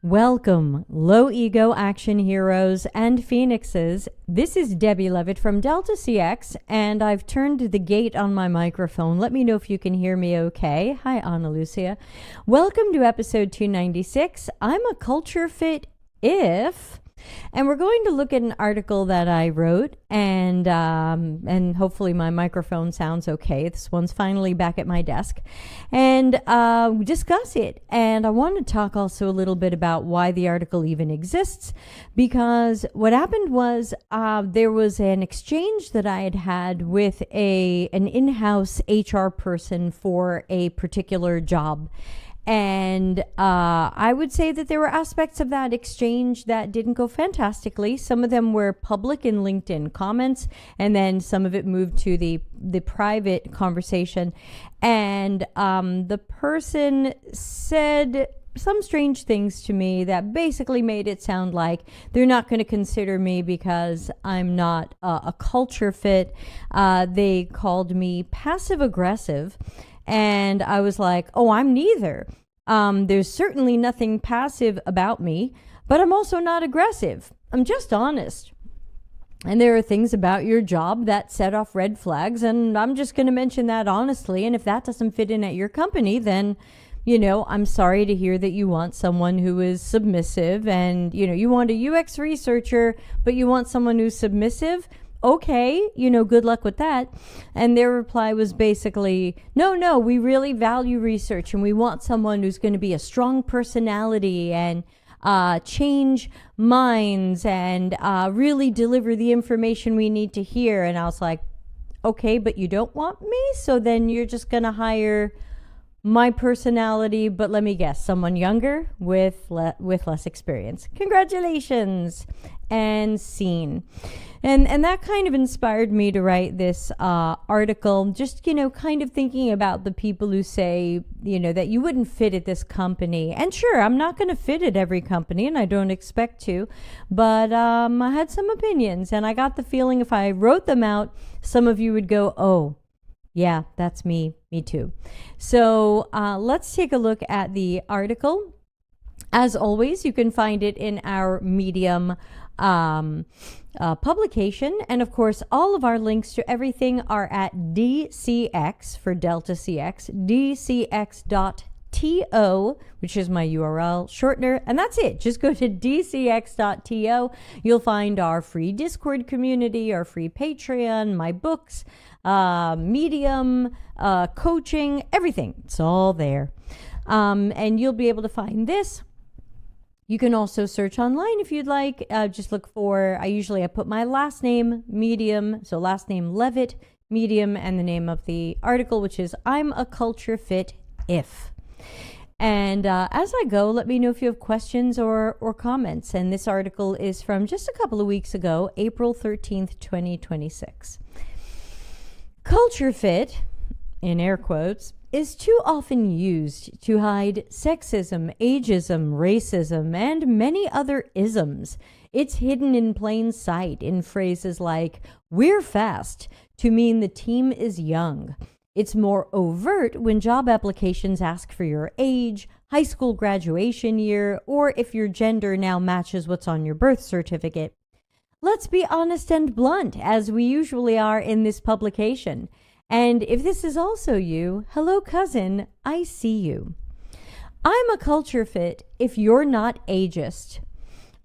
Welcome, low ego action heroes and phoenixes. This is Debbie Levitt from dcx, and I've turned the gate on my microphone. Let me know if you can hear me okay. Hi, Ana Lucia. Welcome to episode 296. I'm a culture fit if... And we're going to look at an article that I wrote, and hopefully my microphone sounds okay. This one's finally back at my desk, and discuss it. And I want to talk also a little bit about why the article even exists, because what happened was there was an exchange that I had with an in-house HR person for a particular job. And I would say that there were aspects of that exchange that didn't go fantastically. Some of them were public in LinkedIn comments, and then some of it moved to the private conversation. And the person said some strange things to me that basically made it sound like they're not going to consider me because I'm not a culture fit. They called me passive aggressive. And I was like, oh, I'm neither. There's certainly nothing passive about me, but I'm also not aggressive. I'm just honest. And there are things about your job that set off red flags, and I'm just going to mention that honestly. And if that doesn't fit in at your company, then, I'm sorry to hear that you want someone who is submissive, and, you want a UX researcher, but you want someone who's submissive. Okay, good luck with that. And their reply was basically, no, we really value research, and we want someone who's going to be a strong personality and change minds and really deliver the information we need to hear. And I was like, okay, but you don't want me? So then you're just going to hire my personality, but let me guess, someone younger with less experience. Congratulations. And scene. And that kind of inspired me to write this article, just, kind of thinking about the people who say, that you wouldn't fit at this company. And sure, I'm not going to fit at every company, and I don't expect to, but I had some opinions, and I got the feeling if I wrote them out, some of you would go, oh, yeah, that's me too. So let's take a look at the article. As always, you can find it in our Medium publication. And of course, all of our links to everything are at dcx for dcx, dcx.to, which is my URL shortener. And that's it. Just go to dcx.to. You'll find our free Discord community, our free Patreon, my books, Medium, coaching, everything. It's all there. And you'll be able to find this. You can also search online if you'd like. Just look for, I put my last name, Medium, so last name Levitt, Medium, and the name of the article, which is I'm a Culture Fit If. And as I go, let me know if you have questions or comments. And this article is from just a couple of weeks ago, April 13th, 2026. Culture fit, in air quotes, is too often used to hide sexism, ageism, racism, and many other isms. It's hidden in plain sight in phrases like, we're fast, to mean the team is young. It's more overt when job applications ask for your age, high school graduation year, or if your gender now matches what's on your birth certificate. Let's be honest and blunt, as we usually are in this publication. And if this is also you, hello cousin, I see you. I'm a culture fit if you're not ageist.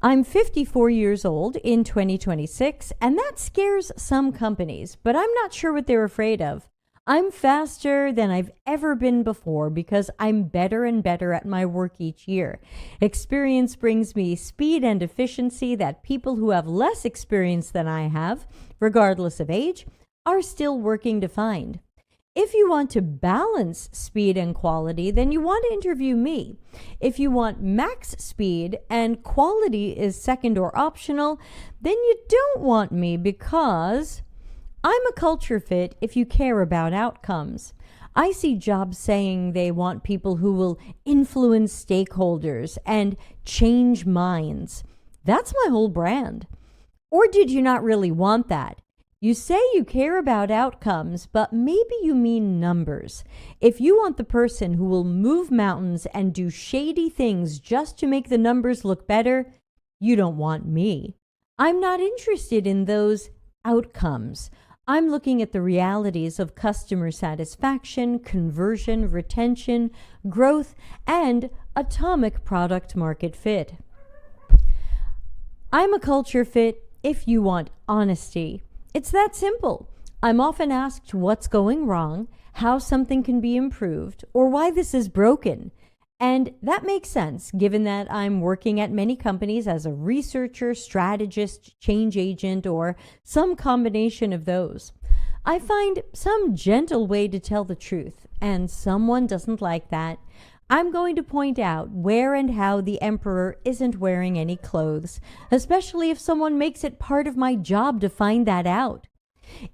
I'm 54 years old in 2026, and that scares some companies, but I'm not sure what they're afraid of. I'm faster than I've ever been before because I'm better and better at my work each year. Experience brings me speed and efficiency that people who have less experience than I have, regardless of age, are still working to find. If you want to balance speed and quality, then you want to interview me. If you want max speed and quality is second or optional, then you don't want me because I'm a culture fit if you care about outcomes. I see jobs saying they want people who will influence stakeholders and change minds. That's my whole brand. Or did you not really want that? You say you care about outcomes, but maybe you mean numbers. If you want the person who will move mountains and do shady things just to make the numbers look better, you don't want me. I'm not interested in those outcomes. I'm looking at the realities of customer satisfaction, conversion, retention, growth, and atomic product market fit. I'm a culture fit if you want honesty. It's that simple. I'm often asked what's going wrong, how something can be improved, or why this is broken. And that makes sense given that I'm working at many companies as a researcher, strategist, change agent, or some combination of those. I find some gentle way to tell the truth, and someone doesn't like that. I'm going to point out where and how the emperor isn't wearing any clothes, especially if someone makes it part of my job to find that out.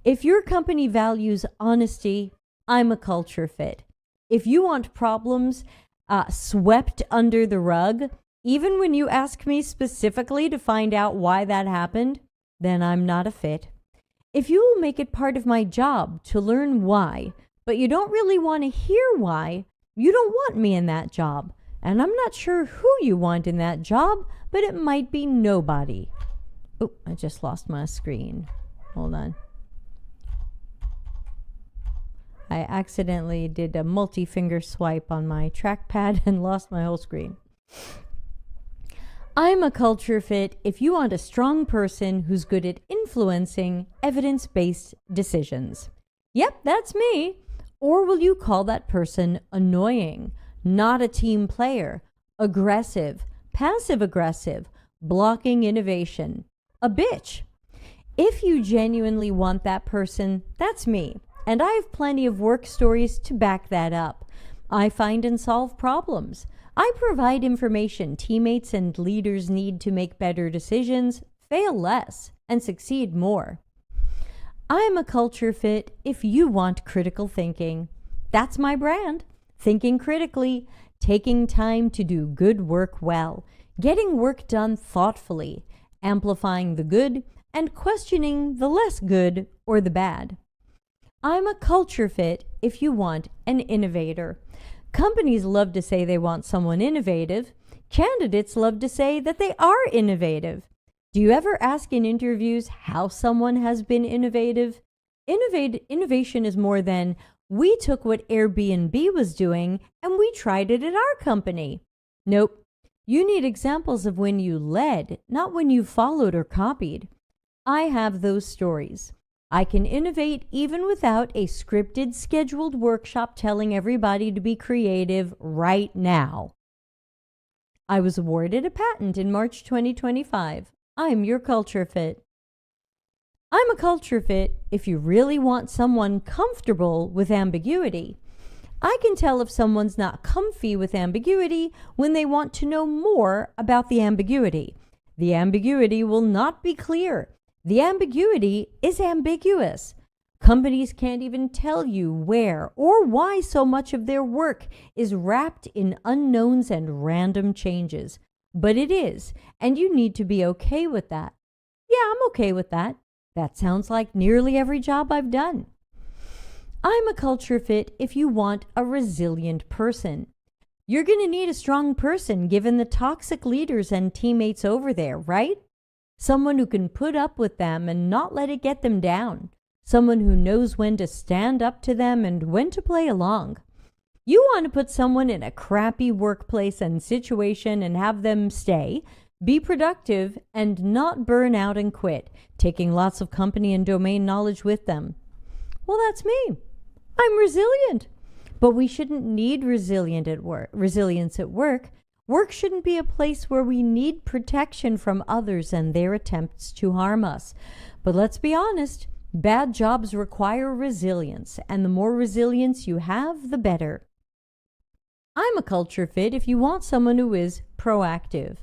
If your company values honesty, I'm a culture fit. If you want problems swept under the rug, even when you ask me specifically to find out why that happened, then I'm not a fit. If you will make it part of my job to learn why, but you don't really want to hear why, you don't want me in that job. And I'm not sure who you want in that job, but it might be nobody. Oh, I just lost my screen. Hold on. I accidentally did a multi-finger swipe on my trackpad and lost my whole screen. I'm a culture fit if you want a strong person who's good at influencing evidence-based decisions. Yep, that's me. Or will you call that person annoying, not a team player, aggressive, passive-aggressive, blocking innovation, a bitch? If you genuinely want that person, that's me. And I have plenty of work stories to back that up. I find and solve problems. I provide information teammates and leaders need to make better decisions, fail less, and succeed more. I am a culture fit if you want critical thinking. That's my brand. Thinking critically, taking time to do good work well, getting work done thoughtfully, amplifying the good, and questioning the less good or the bad. I'm a culture fit if you want an innovator. Companies love to say they want someone innovative. Candidates love to say that they are innovative. Do you ever ask in interviews how someone has been innovative? Innovation is more than, we took what Airbnb was doing and we tried it at our company. Nope. You need examples of when you led, not when you followed or copied. I have those stories. I can innovate even without a scripted, scheduled workshop telling everybody to be creative right now. I was awarded a patent in March 2025. I'm your culture fit. I'm a culture fit if you really want someone comfortable with ambiguity. I can tell if someone's not comfy with ambiguity when they want to know more about the ambiguity. The ambiguity will not be clear. The ambiguity is ambiguous. Companies can't even tell you where or why so much of their work is wrapped in unknowns and random changes. But it is, and you need to be okay with that. Yeah, I'm okay with that. That sounds like nearly every job I've done. I'm a culture fit if you want a resilient person. You're going to need a strong person given the toxic leaders and teammates over there, right? Someone who can put up with them and not let it get them down. Someone who knows when to stand up to them and when to play along. You want to put someone in a crappy workplace and situation and have them stay, be productive, and not burn out and quit, taking lots of company and domain knowledge with them. Well, that's me. I'm resilient. But we shouldn't need resilience at work. Work shouldn't be a place where we need protection from others and their attempts to harm us. But let's be honest, bad jobs require resilience, and the more resilience you have, the better. I'm a culture fit if you want someone who is proactive.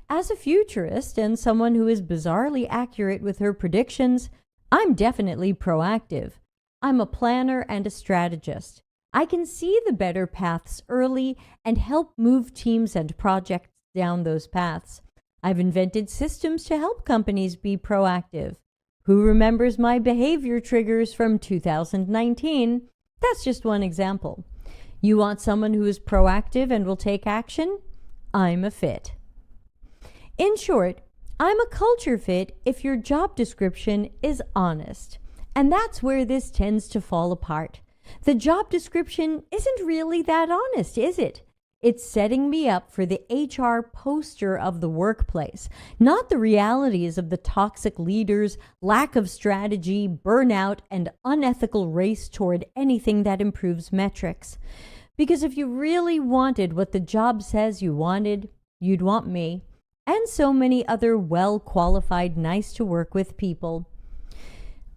As a futurist and someone who is bizarrely accurate with her predictions, I'm definitely proactive. I'm a planner and a strategist. I can see the better paths early and help move teams and projects down those paths. I've invented systems to help companies be proactive. Who remembers my behavior triggers from 2019? That's just one example. You want someone who is proactive and will take action? I'm a fit. In short, I'm a culture fit if your job description is honest. And that's where this tends to fall apart. The job description isn't really that honest, is it? It's setting me up for the HR poster of the workplace, not the realities of the toxic leaders, lack of strategy, burnout, and unethical race toward anything that improves metrics. Because if you really wanted what the job says you wanted, you'd want me, and so many other well-qualified, nice-to-work-with people.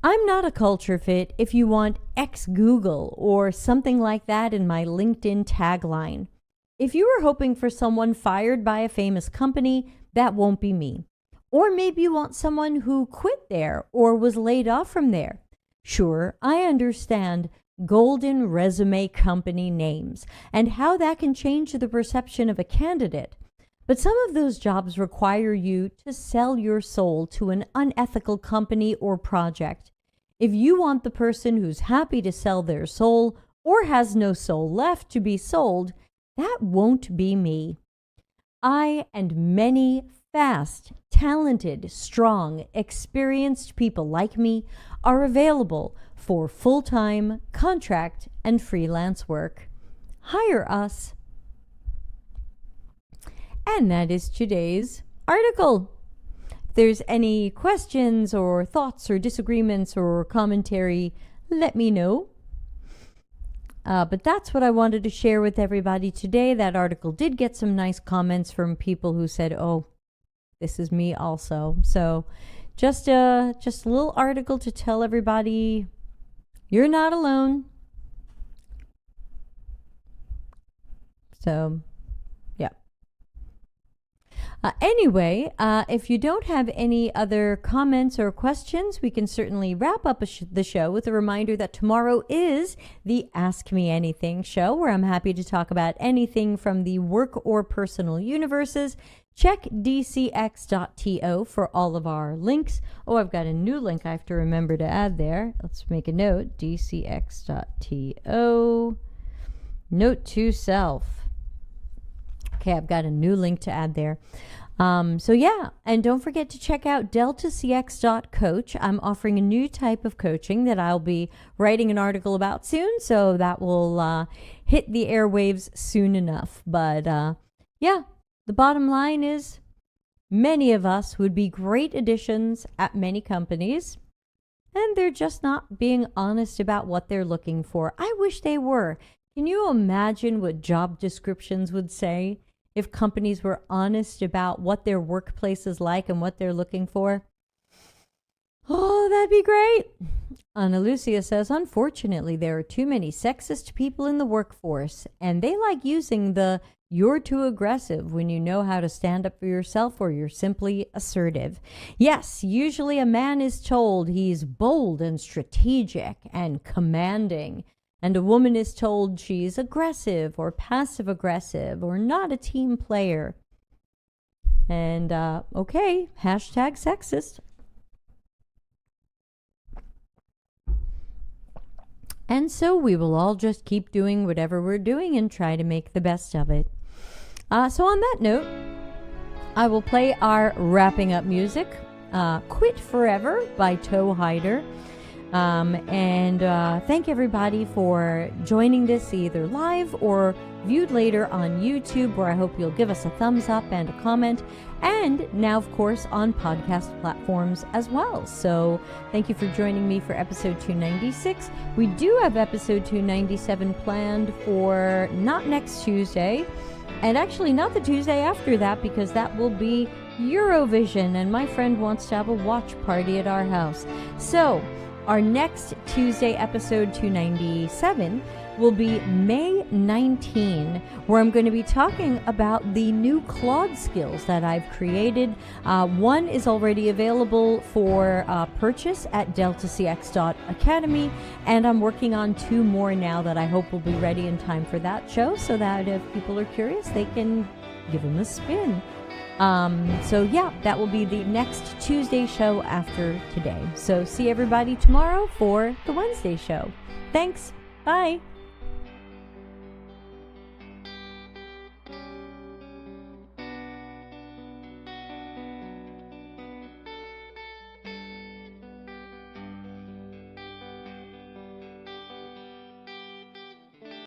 I'm not a culture fit if you want ex-Google or something like that in my LinkedIn tagline. If you were hoping for someone fired by a famous company, that won't be me. Or maybe you want someone who quit there or was laid off from there. Sure, I understand golden resume company names and how that can change the perception of a candidate. But some of those jobs require you to sell your soul to an unethical company or project. If you want the person who's happy to sell their soul or has no soul left to be sold, that won't be me. I and many fast, talented, strong, experienced people like me are available for full-time, contract, and freelance work. Hire us. And that is today's article. If there's any questions or thoughts or disagreements or commentary, let me know. But that's what I wanted to share with everybody today. That article did get some nice comments from people who said, oh, this is me also. So just a little article to tell everybody you're not alone. So anyway, if you don't have any other comments or questions, we can certainly wrap up the show with a reminder that tomorrow is the Ask Me Anything show, where I'm happy to talk about anything from the work or personal universes. Check dcx.to for all of our links. Oh, I've got a new link I have to remember to add there. Let's make a note, dcx.to. Note to self. Okay, I've got a new link to add there. So yeah, and don't forget to check out dcx.coach. I'm offering a new type of coaching that I'll be writing an article about soon, so that will hit the airwaves soon enough. But yeah, the bottom line is many of us would be great additions at many companies, and they're just not being honest about what they're looking for. I wish they were. Can you imagine what job descriptions would say if companies were honest about what their workplace is like and what they're looking for? Oh, that'd be great. Ana Lucia says, unfortunately, there are too many sexist people in the workforce, and they like using the "you're too aggressive" when you know how to stand up for yourself or you're simply assertive. Yes, usually a man is told he's bold and strategic and commanding, and a woman is told she's aggressive or passive-aggressive or not a team player. And, okay, hashtag sexist. And so we will all just keep doing whatever we're doing and try to make the best of it. So on that note, I will play our wrapping up music, Quit Forever by Toe Hider. Thank everybody for joining this either live or viewed later on YouTube, where I hope you'll give us a thumbs up and a comment, and now of course on podcast platforms as well. So thank you for joining me for episode 296. We do have episode 297 planned for not next Tuesday, and actually not the Tuesday after that, because that will be Eurovision and my friend wants to have a watch party at our house. So our next Tuesday, episode 297, will be May 19, where I'm going to be talking about the new Claude skills that I've created. One is already available for purchase at dcx.academy, and I'm working on 2 more now that I hope will be ready in time for that show, so that if people are curious, they can give them a spin. So yeah, that will be the next Tuesday show after today. So see everybody tomorrow for the Wednesday show. Thanks. Bye.